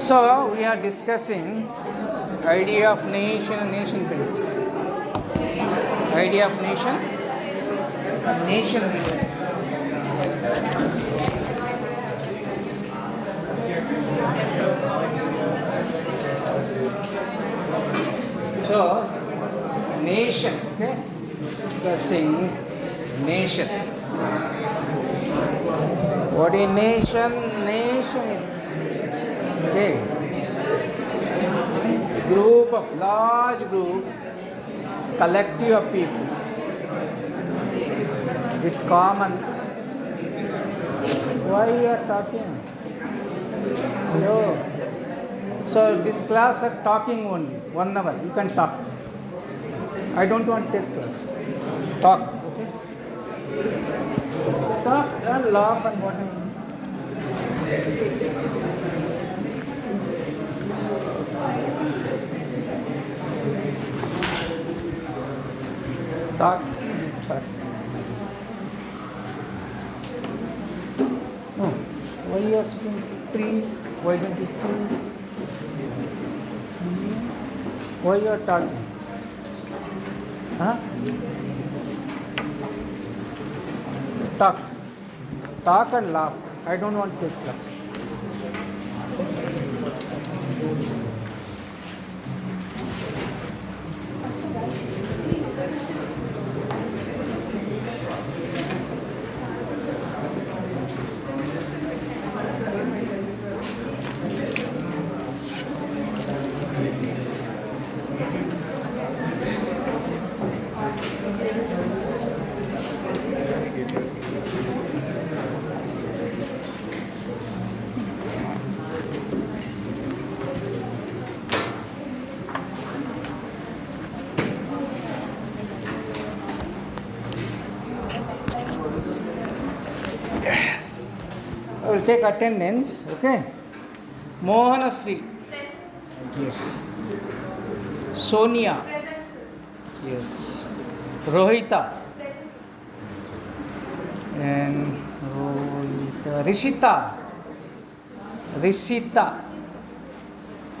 So we are discussing idea of nation and nation building. Idea of nation and nation building. So nation, okay? Discussing nation. What is nation? Nation is okay. Group of large group, collective of people with common. Why you are talking? Hello. So this class for talking only 1 hour. You can talk. I don't want to take class. Talk. Okay. Talk and laugh and whatever. Talk. No. Why you are sitting 3? Why don't you 2? Why you are talking? Huh? Talk. Talk and laugh. I don't want to take class. I will take attendance, okay? Mohanasri. Yes. Sonia. Yes. Rohita. And Rohita. Rishita. Rishita.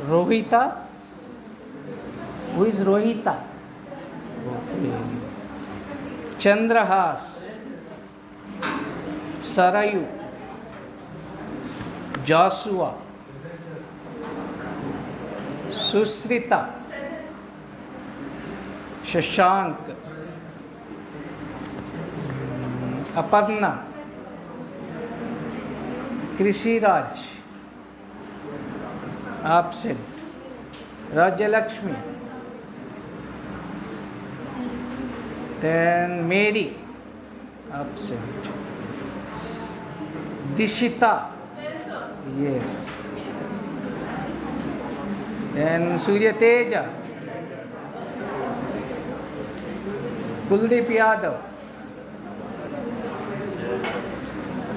Rohita. Who is Rohita? Okay. Chandrahas. Sarayu. Joshua, Susrita, Shashank, Aparna, Krishiraj, absent, Rajalakshmi, then Mary, absent, Dishita. Yes. Then Surya Teja, Kuldeep Yadav,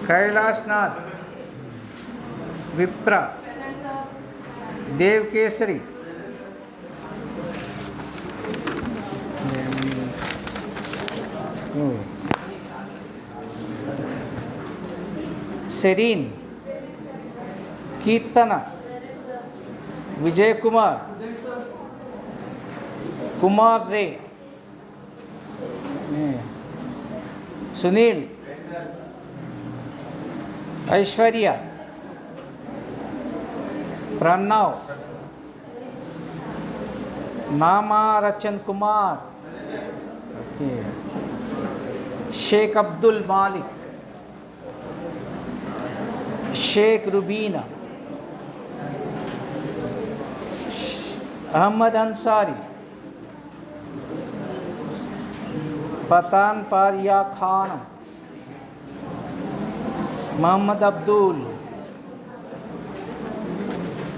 Kailash Nath, Vipra, Dev Kesari, Serene, Kirtana, Vijay Kumar, Kumar Ray, Sunil, Aishwarya, Pranav, Nama Rachan Kumar, okay. Sheikh Abdul Malik, Sheikh Rubina, Ahmad Ansari, Patan Parya Khan, Muhammad Abdul,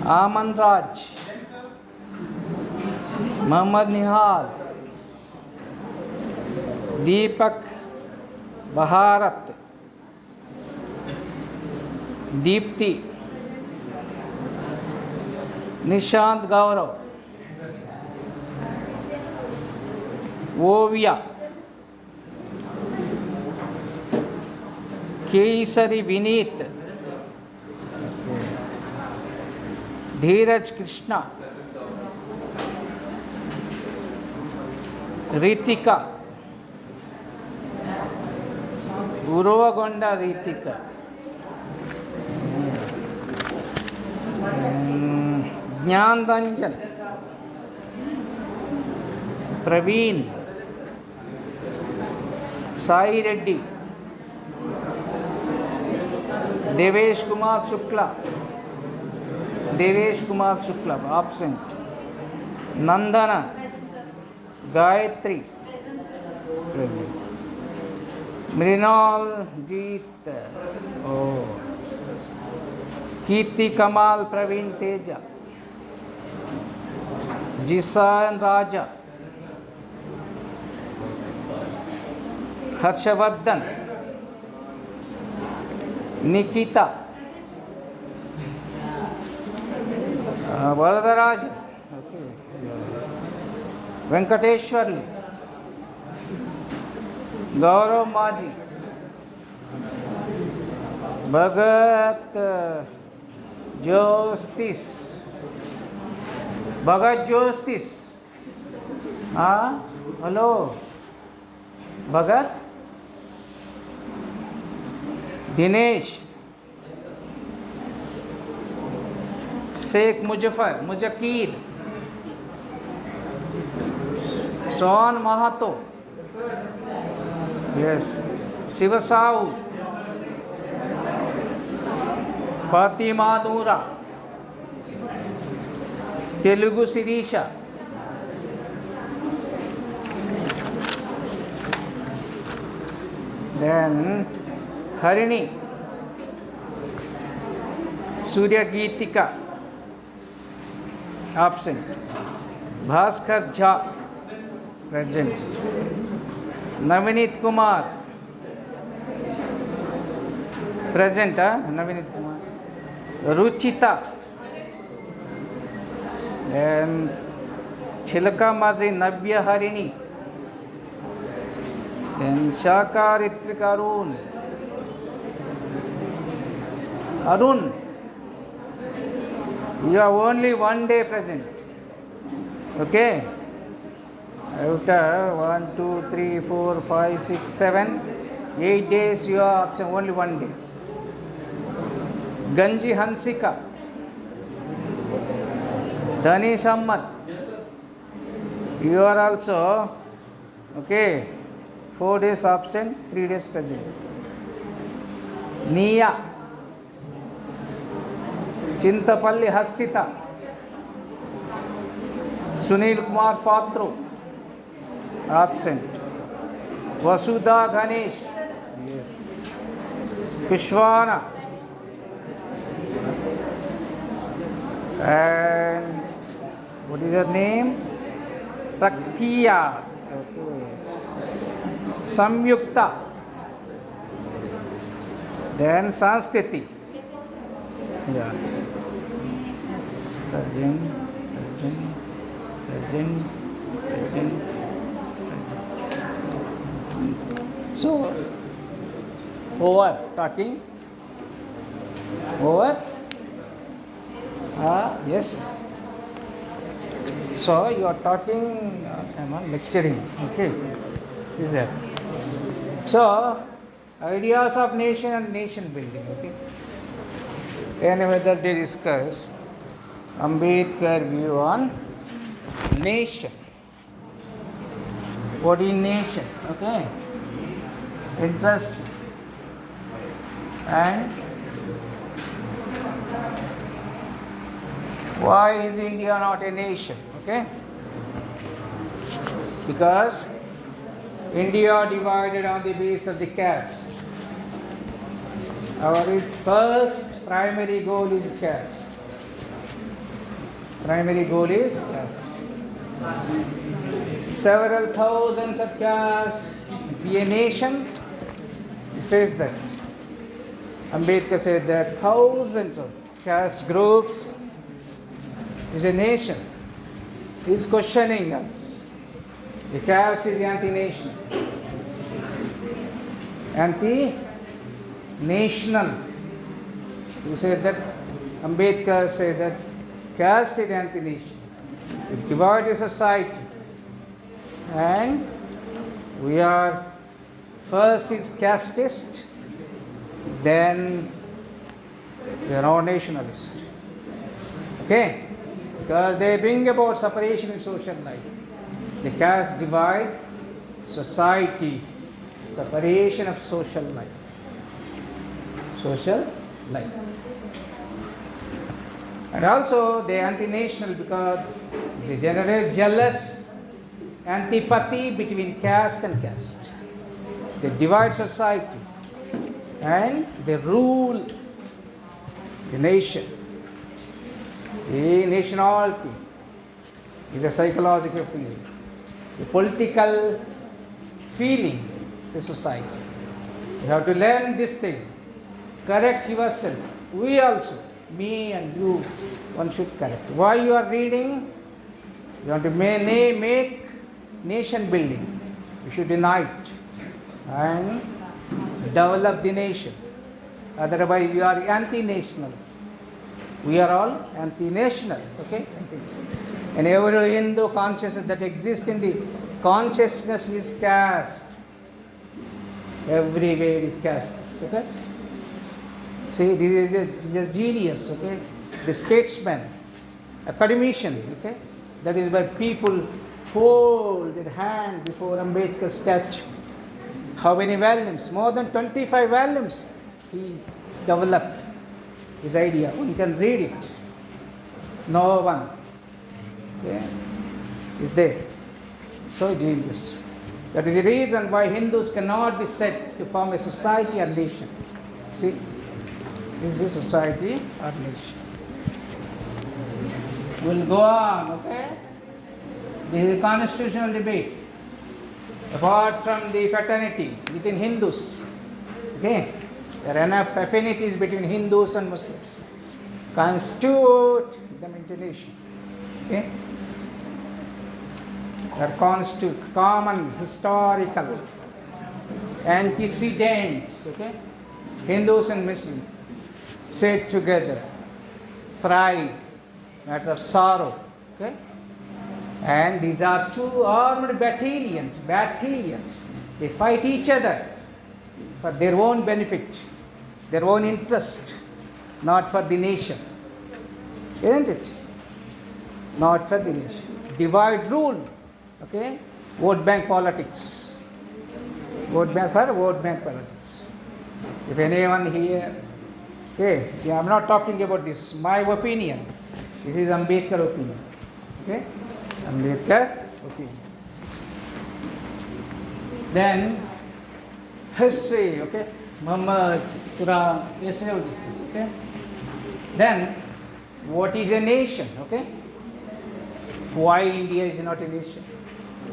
Aman Raj, Muhammad Nihal, Deepak Bharat, Deepti, Nishant Gaurav, Ovia, Kesari Vineet, Dheeraj Krishna, Ritika, Uravagonda Ritika, Jnandanjan, Praveen, Sai Reddy, Devesh Kumar Shukla, absent. Nandana, Gayatri, Mrinal Jeet, Kirti Kamal Praveen Teja, Jisan Raja, Harshavardhan, Nikita, Varadarajan, Venkateshwarli, Gaurav Maji, Bhagat Jostis, hello, Bhagat, Dinesh, Sheikh Mujafir, Sohan Mahato, yes, Sivasau, Fatima Noora, Telugu Sirisha, then Harini, Surya Geetika, absent. Bhaskar Jha, present. Navinit Kumar, present. Navinit Kumar. Ruchita, then Chilaka Madri Navya Harini, then Shaka Ritvik Arun, you have only one day present. Okay? After 1, 2, 3, 4, 5, 6, 7, 8 days you are absent, only one day. Ganji Hansika, Dhani Sammat, you are also, okay, 4 days absent, 3 days present. Niya, Chintapalli Hasita, Sunil Kumar Patru, absent. Vasudha Ganesh, yes. Kushwana, and what is her name? Praktiya, okay. Samyukta, then Sanskriti, yeah. Present. So, over talking. Over. Yes. So you are talking. I'm on lecturing. Okay. Is that? So, ideas of nation and nation building. Okay. Anyway, that they discuss Ambedkar view on nation. What is nation? Okay. Interest and why is India not a nation? Okay. Because India divided on the basis of the caste. Our first primary goal is caste. Primary goal is caste. Several thousands of castes be a nation. He says that. Ambedkar said that thousands of caste groups is a nation. He is questioning us. The caste is anti-nation. Anti-national. He said that, Ambedkar said that caste is anti-nation. It divides the society. And we are first is casteist, then we are all nationalist. Okay? Because they bring about separation in social life. The caste divide society, separation of social life. Social life. And also they are anti-national because they generate jealous antipathy between caste and caste. They divide society and they rule the nation. The nationality is a psychological feeling. The political feeling is a society. You have to learn this thing. Correct yourself. We also, me and you, one should correct. Why you are reading? You want to make nation building. You should unite and develop the nation. Otherwise you are anti-national. We are all anti-national. Okay? And every Hindu consciousness that exists in the consciousness is caste. Everywhere is caste. Okay? See, this is a genius. Okay? The statesman, academician. Okay? That is why people fold their hand before Ambedkar's statue. How many volumes? More than 25 volumes he developed his idea. You can read it. No one, okay, is there. So genius. That is the reason why Hindus cannot be said to form a society or nation. See, this is a society or nation. We'll go on, okay? This is a constitutional debate. Apart from the fraternity within Hindus, okay, there are enough affinities between Hindus and Muslims. Constitute them into nation. Okay? There constitute common historical antecedents. Okay? Hindus and Muslims sit together. Pride, matter of sorrow. Okay? And these are two armed battalions. They fight each other for their own benefit, their own interest, not for the nation. Isn't it? Not for the nation. Divide rule. Okay? Vote bank politics. Vote bank politics. If anyone here, okay, I'm not talking about this, my opinion. This is Ambedkar opinion. Okay? Ambedkar opinion. Then history, okay? Muhammad, Quran, yes, we have discussed, okay? Then what is a nation, okay? Why India is not a nation?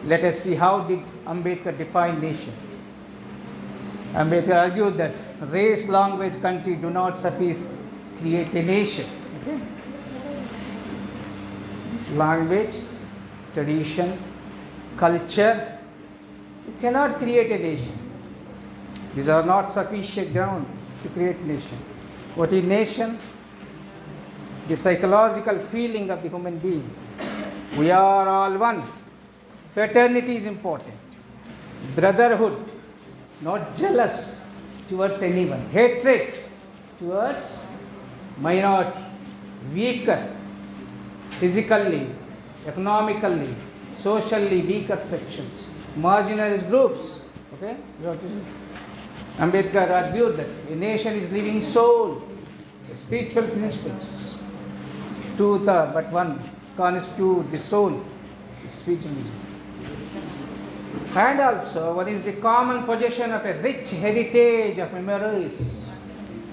Let us see how did Ambedkar define nation. Ambedkar argued that race, language, country do not suffice create a nation. Okay? Language, tradition, culture, you cannot create a nation. These are not sufficient ground to create nation. What is nation? The psychological feeling of the human being. We are all one. Fraternity is important. Brotherhood, not jealous towards anyone. Hatred towards minority, weaker, physically, economically, socially weaker sections, marginalized groups. Okay? Ambedkar argued that a nation is living soul, spiritual principles. Truth are but one, constitute the soul, spiritual. And also, one is the common possession of a rich heritage of memories.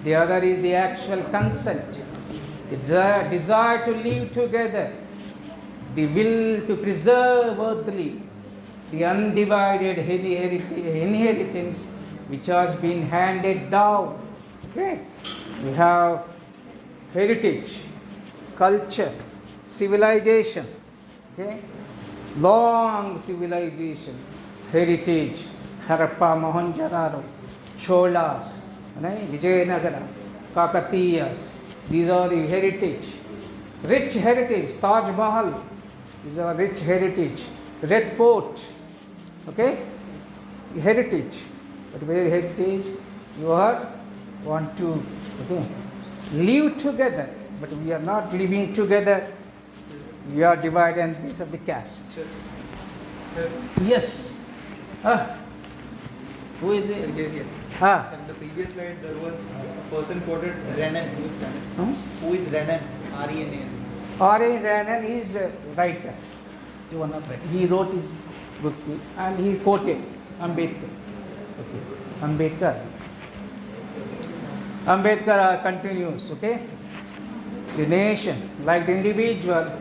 The other is the actual consent, the desire to live together, the will to preserve earthly, the undivided inheritance which has been handed down. Okay? We have heritage, culture, civilization. Okay? Long civilization, heritage, Harappa, Mohenjo-daro, Cholas, Vijayanagara, Kakatiyas. These are the heritage. Rich heritage, Taj Mahal is our rich heritage. Red Fort, okay, heritage. But where heritage, you are want to, okay, live together, but we are not living together. We are divided and piece of the caste. Yes. Who is it? Here. Ah. In the previous slide, there was a person quoted Renan. Who is Renan? Hmm? Who is Renan? R-E-N-A-N. R.A. Renan is right that. You are not right. He wrote his book and he quoted Ambedkar. Okay. Ambedkar. Ambedkar continues, okay? The nation, like the individual,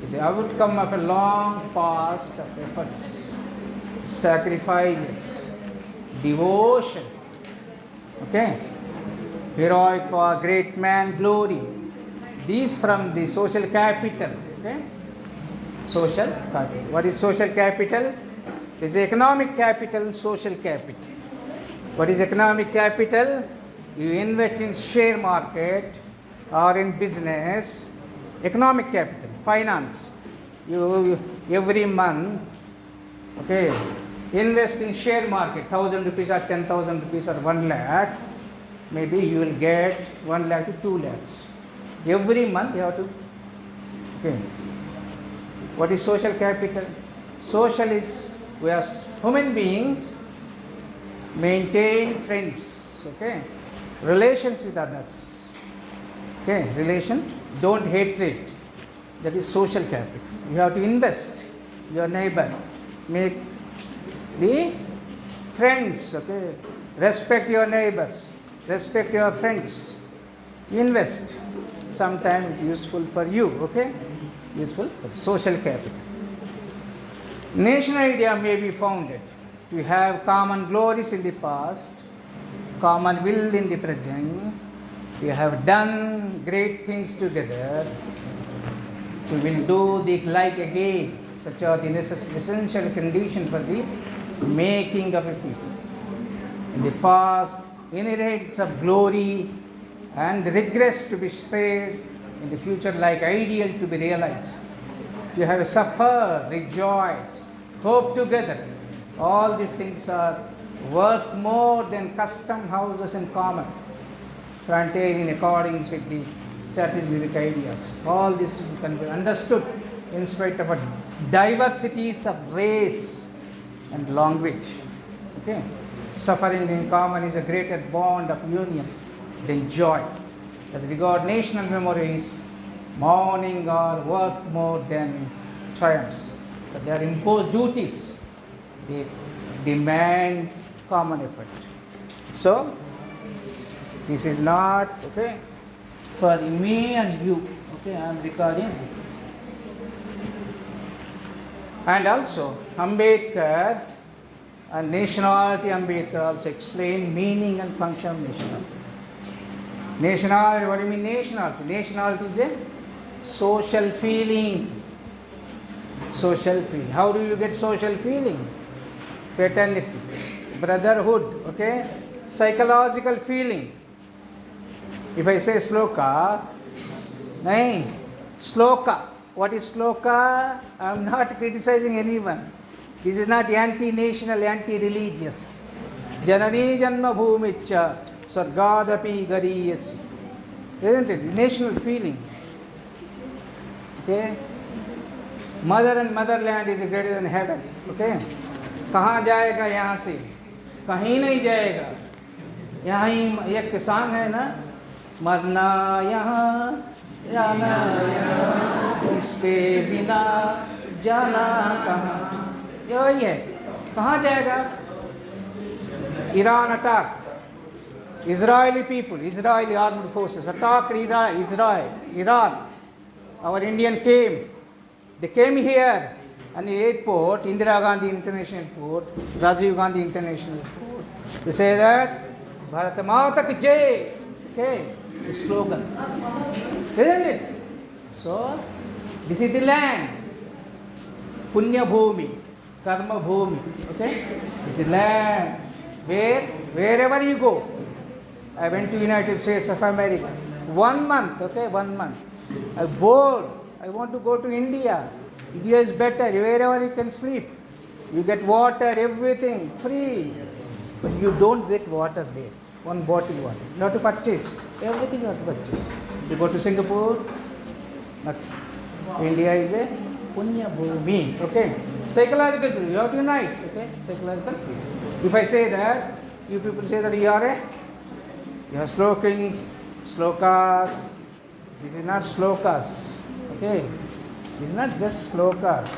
is the outcome of a long past of efforts, sacrifices, devotion, okay? Heroic for great man glory. These from the social capital, okay? Social capital. What is social capital? It is economic capital and social capital. What is economic capital? You invest in share market or in business. Economic capital, finance. You every month, okay, invest in share market, 1,000 rupees or 10,000 rupees or 1 lakh. Maybe you will get 1 lakh to 2 lakhs. Every month you have to, okay. What is social capital? Social is we are human beings maintain friends, okay, relations with others, okay, relation, don't hatred. That is social capital. You have to invest your neighbor, make the friends, okay, respect your neighbors, respect your friends, invest. Sometimes it is useful for you, okay, useful for social capital. Nation idea may be founded to have common glories in the past, common will in the present. We have done great things together. We will do the like again. Such are the essential conditions for the making of a people. In the past, inherits of glory and regrets to be saved. In the future, like ideal to be realized. To have suffer, rejoice, hope together. All these things are worth more than custom houses in common, frontier in accordance with the strategic ideas. All this can be understood in spite of a diversities of race and language. Okay, suffering in common is a greater bond of union than joy. As regard national memories, mourning are worth more than triumphs. But they are imposed duties. They demand common effort. So, this is not, okay, for me and you. Okay, I am recording. And also, Ambedkar and nationality, Ambedkar also explain meaning and function of nationality. Nationality, what do you mean nationality? Nationality is a social feeling. Social feeling. How do you get social feeling? Fraternity, brotherhood, okay? Psychological feeling. If I say sloka, nahin, sloka. What is sloka? I am not criticizing anyone. This is not anti-national, anti-religious. Janani janma bhumicha sargadapi gariyasi. Isn't it? National feeling. Okay? Mother and motherland is greater than heaven. Okay? कहाँ जाएगा यहाँ से? कहीं नहीं जाएगा. यहाँ ही एक किसान है ना, मरना यहाँ, जाना यहाँ, इसके बिना जाना कहाँ. ये वही है. कहाँ जाएगा? Iran attack. Israeli people, Israeli armed forces attacked Iran. Our Indian came. They came here. And the airport, Indira Gandhi International Airport, Rajiv Gandhi International Airport, they say that Bharat Mata ki Jai, okay, the slogan, isn't it? So, this is the land, Punya Bhumi, Karma Bhumi, okay, this is the land where, wherever you go. I went to United States of America, 1 month, okay, 1 month. I'm bored. I want to go to India. India is better. Wherever you can sleep. You get water, everything free. But you don't get water there. One bottle water. You have to purchase. Everything you have to purchase. You go to Singapore. Nothing. India is a punya bhumi. Okay. Psychological feeling. You have to unite. Okay. Psychological feeling. If I say that, you people say that you have slokings, slokas. This is not slokas. Okay. This is not just slokas.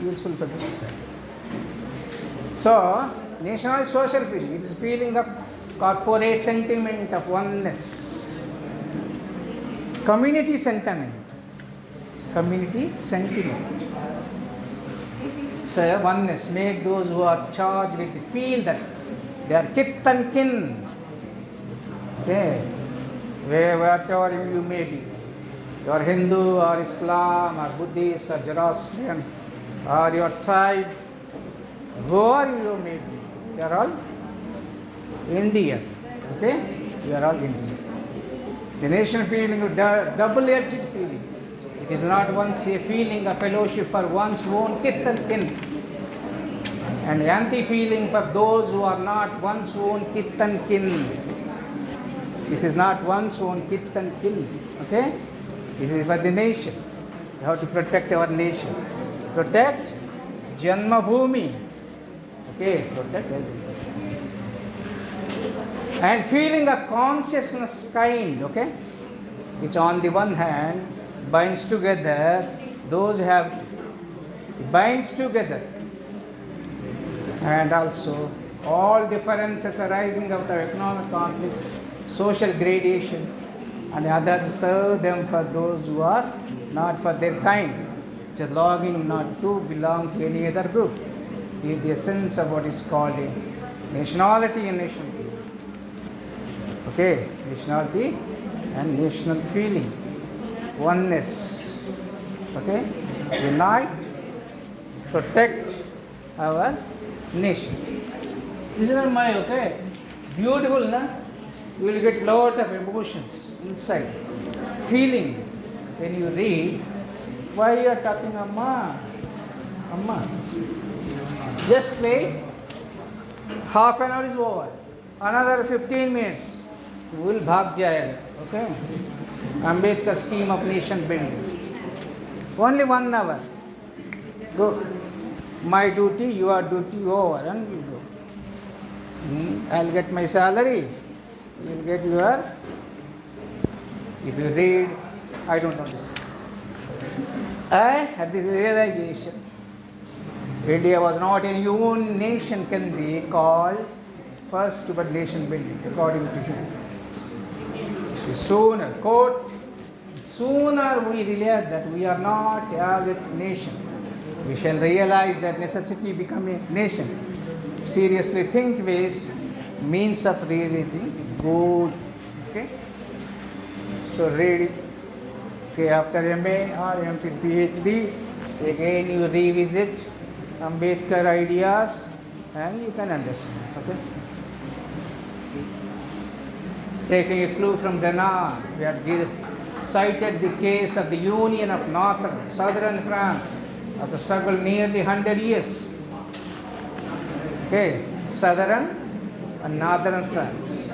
Useful for the society. So, national social feeling. It is feeling of corporate sentiment of oneness. Community sentiment. Community sentiment. So, oneness. Make those who are charged with the feel that they are kith and kin. Okay. Wherever you may be. You are Hindu or Islam or Buddhist or Zoroastrian or your tribe. Whoever you may be. You are all Indian. Okay? You are all Indian. The national feeling of double-edged feeling. It is not once a feeling of fellowship for one's own kith and kin. And anti-feeling for those who are not one's own kith and kin. This is not one's own kith and kin. Okay? This is for the nation. You have to protect our nation. Protect Janmabhoomi. Okay, protect everything. And feeling a consciousness kind, okay, which on the one hand binds together those who have, binds together, and also all differences arising out of economic conflict, social gradation, and others serve them for those who are not for their kind, which are longing not to belong to any other group. This is the essence of what is called a nationality and national feeling. Okay, nationality and national feeling. Oneness. Okay, unite, protect our nation. This is not my, okay, beautiful, na? You will get lot of emotions inside, feeling when you read. Why you are talking Amma? Amma. Just wait. Half an hour is over. Another 15 minutes. You will bhag jayega. Okay? Ambedkar scheme of nation building. Only 1 hour. Go. My duty, your duty over, and you go. I'll get my salary. You will get your. If you read, I don't know this. I had this realization. India was not a union nation, can be called first but nation building, according to him. Sooner, quote, sooner we realize that we are not as a nation, we shall realize that necessity become a nation. Seriously think ways, means of realizing good. Okay? So read it. Okay, after MA or MPhil PhD, again you revisit Ambedkar ideas and you can understand. Okay? Taking a clue from Denon, we have cited the case of the union of northern, southern France of the struggle nearly 100 years. Okay, southern and northern France.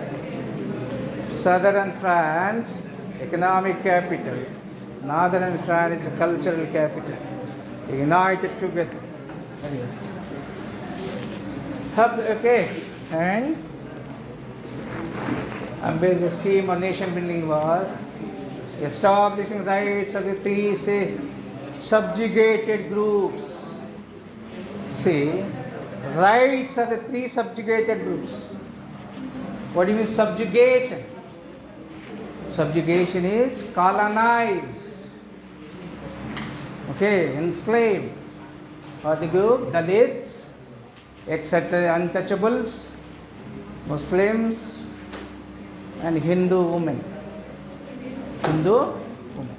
Southern France, economic capital. Northern France is cultural capital. United together. Okay, and Ambedkar's scheme of nation building was establishing rights of the three, say, subjugated groups. See, rights of the three subjugated groups. What do you mean subjugation? Subjugation is colonize. Okay, enslave. For the group, Dalits, etc., untouchables, Muslims, and Hindu women. Hindu women.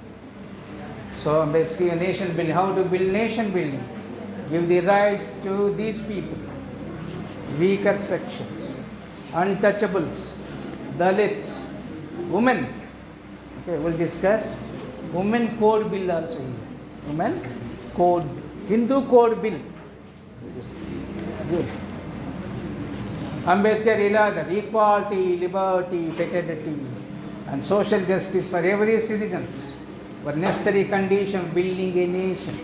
So basically a nation building. How to build nation building? Give the rights to these people. Weaker sections. Untouchables. Dalits. Women. Okay, we'll discuss Women code bill also here. Women code, Hindu code bill. Good. Ambedkar elaborated equality, liberty, fraternity, and social justice for every citizens were necessary condition of building a nation.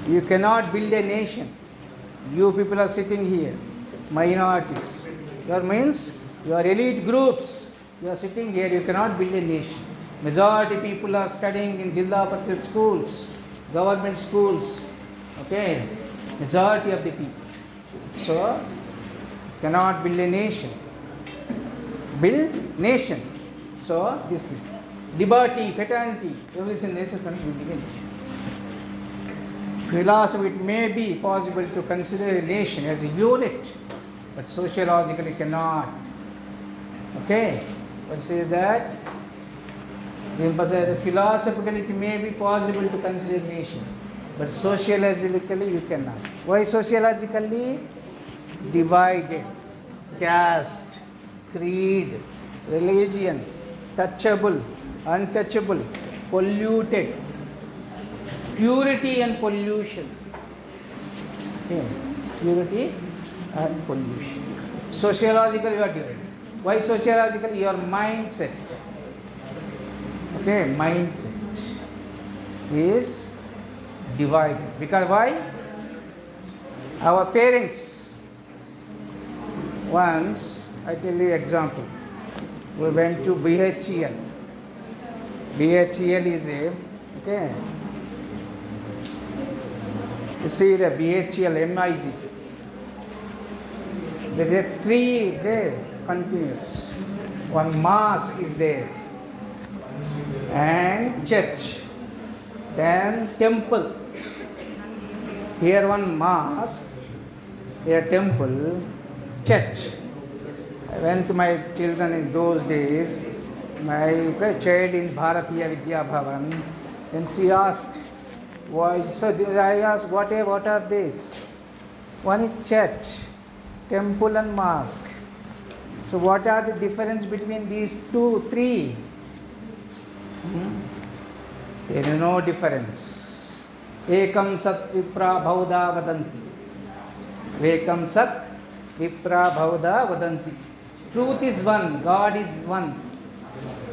You cannot build a nation. You people are sitting here, minorities. Your means, your elite groups. You are sitting here, you cannot build a nation. Majority people are studying in Jilla Parishad schools, government schools. Okay, majority of the people. So, cannot build a nation. Build nation. So, this liberty, fraternity, everything nation can build a nation. Philosophy, it may be possible to consider a nation as a unit, but sociologically cannot. Okay, but say that. Philosophically, it may be possible to consider a nation, but sociologically you cannot. Why sociologically? Divided, caste, creed, religion, touchable, untouchable, polluted, purity and pollution. Okay. Purity and pollution. Sociologically you are divided. Why sociologically? Your mindset. Okay, mindset is divided. Because why? Our parents, once, I tell you example, we went to BHEL. BHEL is a, okay, you see the BHEL, MIG. There are three there, continuous. One mosque is there, and church, then temple. Here one mosque, here temple, church. I went to my children in those days, my child in Bharatiya Vidya Bhavan, and she asked, why? So I asked, what are these? One is church, temple and mosque. So what are the difference between these two, three? There is no difference. Ekam sat vipra bhavda vadanti. Ekam sat vipra bhavda vadanti. Truth is one, God is one.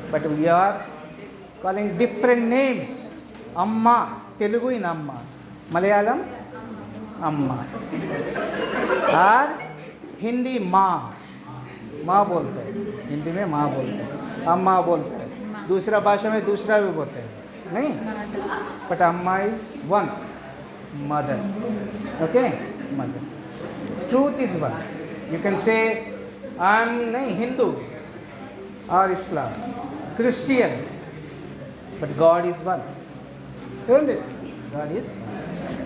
But we are calling different names. Amma, Telugu in Amma. Malayalam, Amma. और हिंदी माँ बोलते हैं, हिंदी में माँ बोलते हैं, अम्मा बोलते हैं, दूसरा भाषा में दूसरा भी बोलते हैं, नहीं, बट अम्मा is one, mother, okay, mother. Truth is one. You can say I am नहीं हिंदू और Islam, Christian, but God is one. God is.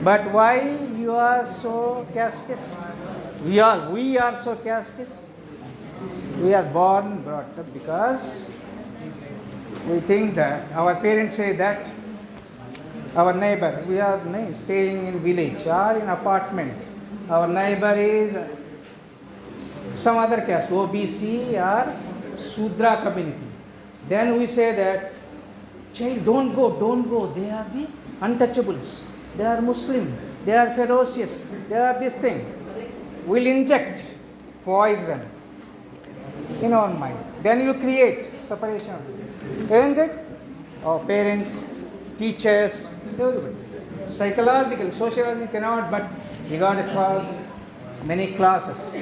But why you are so casteist? We are so casteist. We are brought up because we think that our parents say that our neighbor, we are staying in village or in apartment. Our neighbor is some other caste, OBC or Sudra community. Then we say that, child, don't go. They are the untouchables. They are Muslim. They are ferocious. They are this thing. We'll inject poison in our mind. Then you create separation. Isn't it? Our parents, teachers, everybody. Psychological, sociological cannot, but we got across many classes.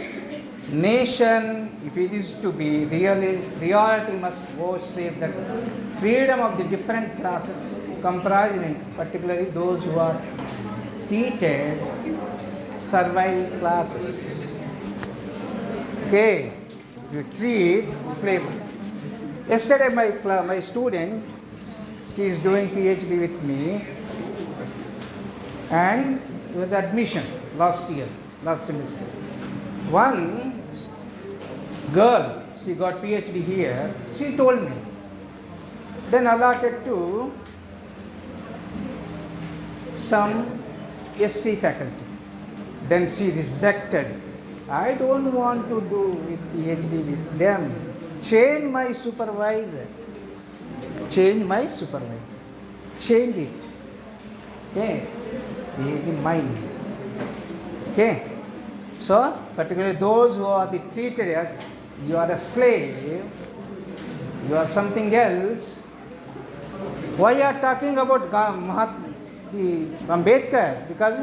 Nation, if it is to be reality must vouchsafe that freedom of the different classes comprising particularly those who are treated servile classes. Okay, you treat slavery. Yesterday my student, she is doing PhD with me, and it was admission last semester. One girl, she got PhD here, she told me, then allotted to some SC faculty. Then she rejected. I don't want to do with PhD with them. Change my supervisor. Change my supervisor. Change it. Okay. The mind. Okay. So, particularly those who are treated as you are a slave, you are something else. Why you are talking about the Ambedkar? Because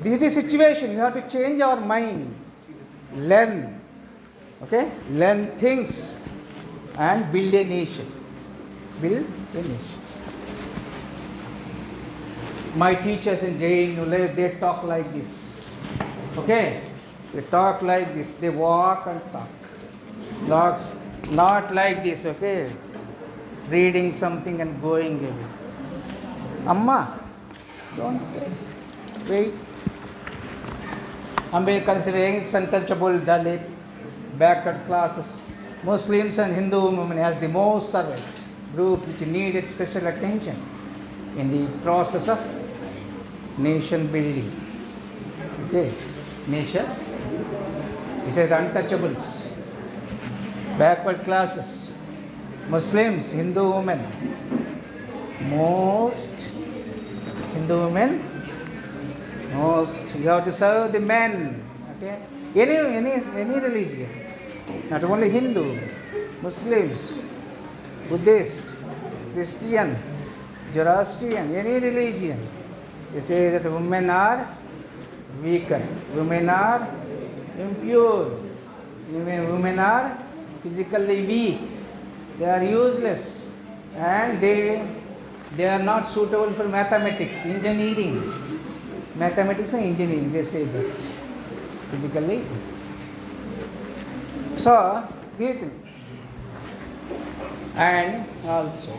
this is the situation. You have to change our mind, learn, okay, learn things, and build a nation. Build a nation. My teachers in JNU, they talk like this. Okay, they talk like this. They walk and talk. Not like this. Okay, reading something and going away. Amma, don't wait. Ambedkar considering untouchable, Dalit, backward classes, Muslims and Hindu women as the most servants group which needed special attention in the process of nation building. Okay, nation. He said untouchables, backward classes, Muslims, Hindu women, most Hindu women, most. You have to serve the men. Okay, any religion, not only Hindu, Muslims, Buddhist, Christian, Zoroastrian, any religion. They say that women are weaker, women are impure, women are physically weak, they are useless, and they are not suitable for mathematics, engineering. Mathematics and engineering, they say that. Physically. So, and also,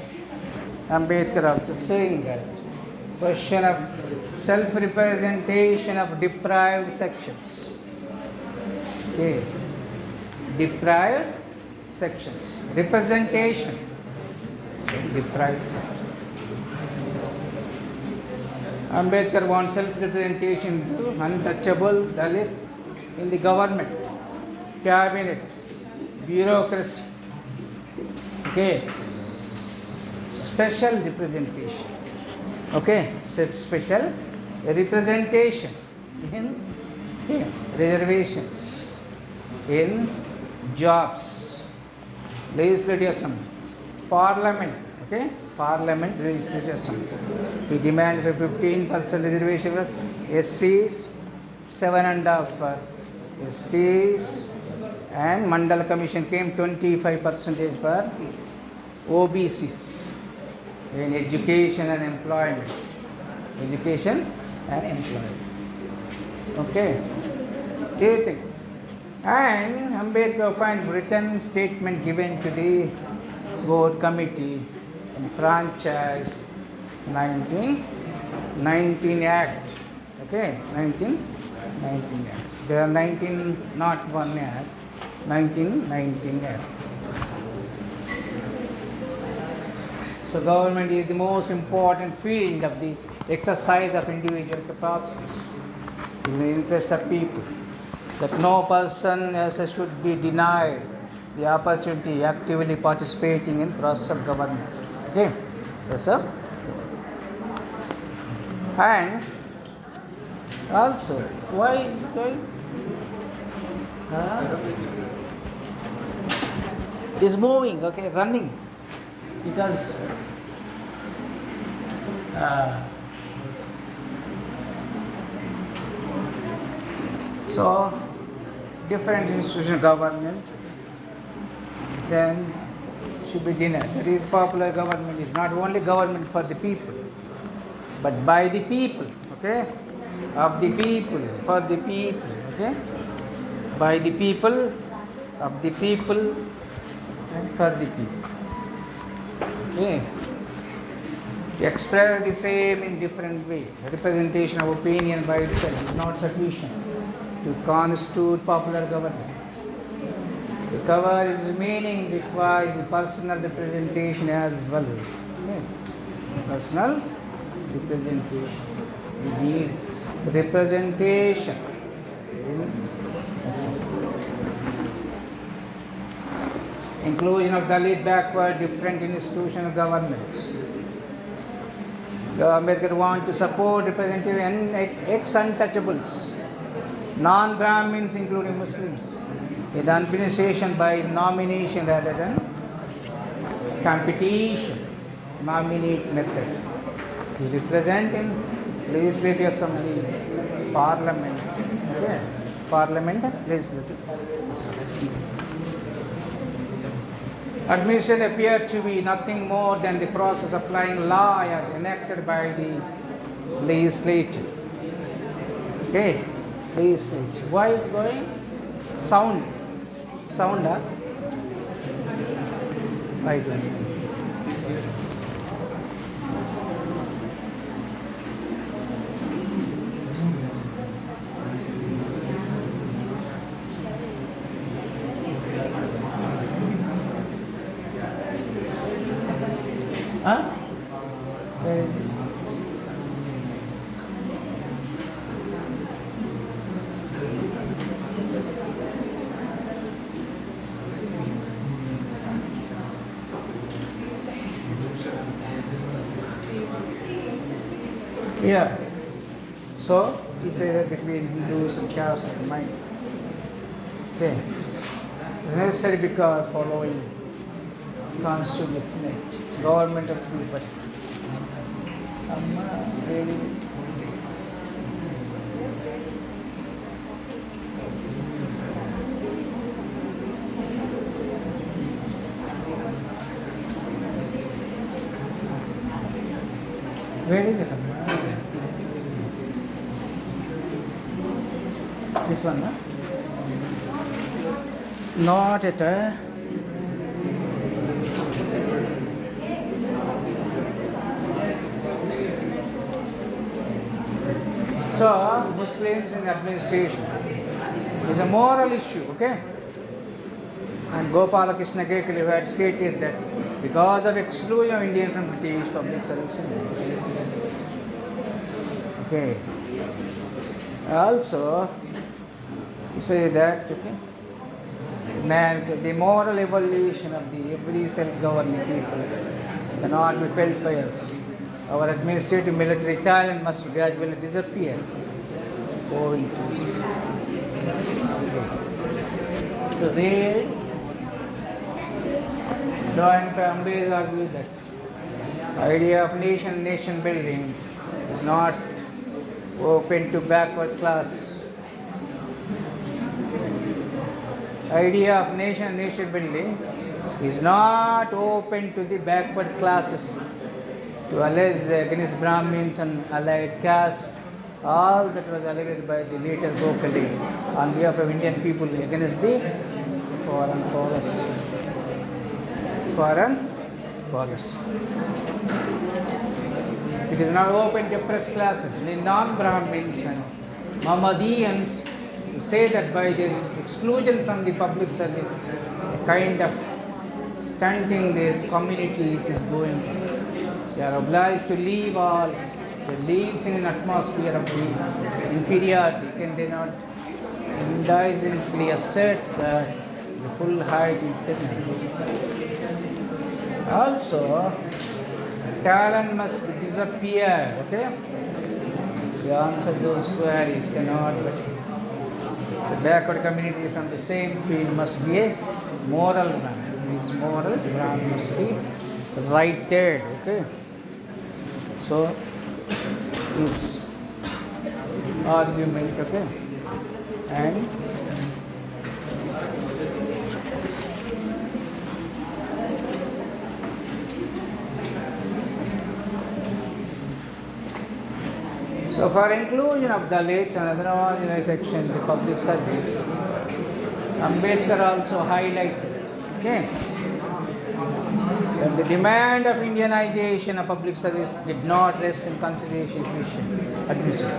Ambedkar also saying that question of self-representation of deprived sections. Okay. Deprived sections. Representation. Deprived sections. Ambedkar wants self-representation to untouchable Dalit in the government, cabinet, bureaucracy. Okay. Special representation. Okay. Special representation in reservations, in jobs, legislative assembly, parliament. Okay, parliament, legislative assembly. We demand for 15% reservation for SCs, 7.5% for STs, and Mandal Commission came 25% for OBCs in education and employment. Education and employment. Okay. Do you think? And Ambedkar finds written statement given to the board committee in franchise 1919 Act. Okay, 1919 Act. There are 19, not one Act, 1919 Act. So government is the most important field of the exercise of individual capacities in the interest of people, that no person should be denied the opportunity actively participating in process of government. Okay, yes sir. And also, why is it going? Is moving, okay, running, because so different institutional government then should be denied. That is, popular government is not only government for the people, but by the people, okay, of the people, for the people, okay, by the people, of the people, and for the people. Okay. To express the same in different way. Representation of opinion by itself is not sufficient to constitute popular government. To cover its meaning requires personal representation as well. Okay. Personal representation. We need representation Inclusion of Dalit backward different institutional governments. Ambedkar want to support representative and ex-untouchables, non-Brahmins including Muslims, in the administration by nomination rather than competition, nominate method. He represent in legislative assembly, parliament, okay? Parliament and legislative assembly. Administration appeared to be nothing more than the process of applying law as enacted by the legislature. Okay, legislature. Why is going? Sound. Sound, huh? Right. Huh? Yeah. So he said that between Hindus and caste and mind. Okay. It's necessary because following constitutional government of people. Where is it? This one, huh? Not at all. So, Muslims in administration is a moral issue, okay? And Gopala Krishna Kekali had stated that because of exclusion of Indian from British public service. Okay. Also, he said that, okay, the moral evolution of the every self-governing people cannot be felt by us. Our administrative military talent must gradually disappear owing to so they Drawing Ambedkar argued that idea of nation building is not open to backward class. Idea of nation building is not open to the backward classes to allege against Brahmins and allied castes, all that was alleged by the later Gokhale on behalf of Indian people against the foreign policy. It is not open to press classes, the non-Brahmins and Mohammedans who say that by their exclusion from the public service, a kind of stunting their communities is going on. They are obliged to leave all. They live in an atmosphere of inferiority. Can they not indulgently assert that the full height is also, talent must disappear. Okay? To answer those queries cannot. So backward community from the same field must be a moral man. This moral ground must be righted. Okay? So this argument, okay, and so for inclusion of Dalits and other marginalized sections in public service, Ambedkar also highlighted, okay, that the demand of Indianization of public service did not rest in consideration administration.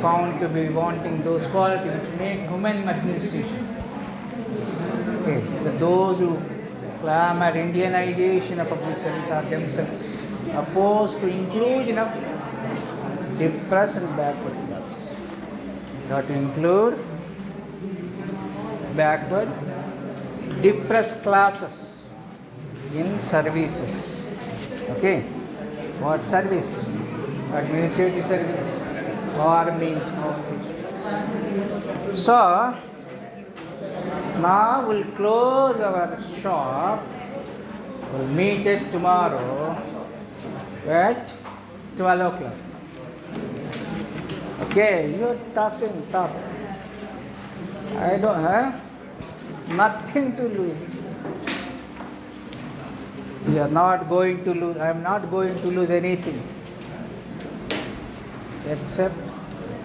Found to be wanting those qualities which make human administration. Okay, but those who clamor Indianization of public service are themselves opposed to inclusion of depressed and backward classes. Not to include backward depressed classes in services. Okay, what service? Administrative service, army, all these things. So now we'll close our shop. We'll meet it tomorrow at 12 o'clock. Okay, you're talking, talk. I don't have nothing to lose. We are not going to lose, I am not going to lose anything except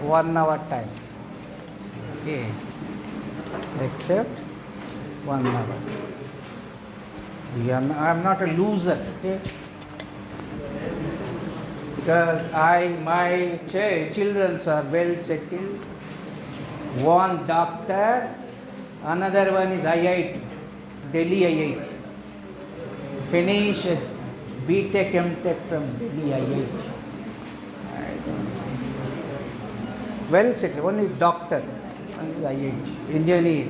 1 hour time. Okay, except 1 hour. I am not a loser, okay? Because my children are well settled. One doctor, another one is IIT, Delhi IIT. Finished BTech, MTech from Delhi IIT. I don't know. Well settled, one is doctor, one is IIT, engineer,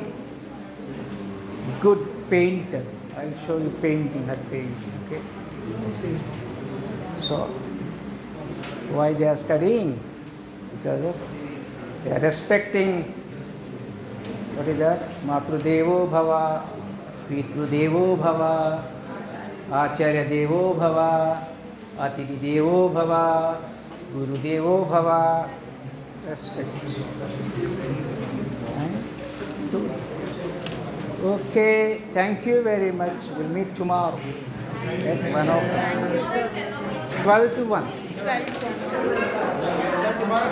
good painter. I'll show you painting, her painting, okay? So, why they are studying? Because they are respecting, what is that? Matrudevo Bhava, Pitrudevo Bhava, Acharya Devo Bhava, Atiti Devo Bhava, Guru Devo Bhava. Respect. Okay, thank you very much. We'll meet tomorrow at 1 o'clock. 12 to 1. 12 to 1.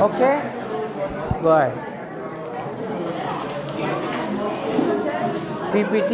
Okay? Go ahead. PPT.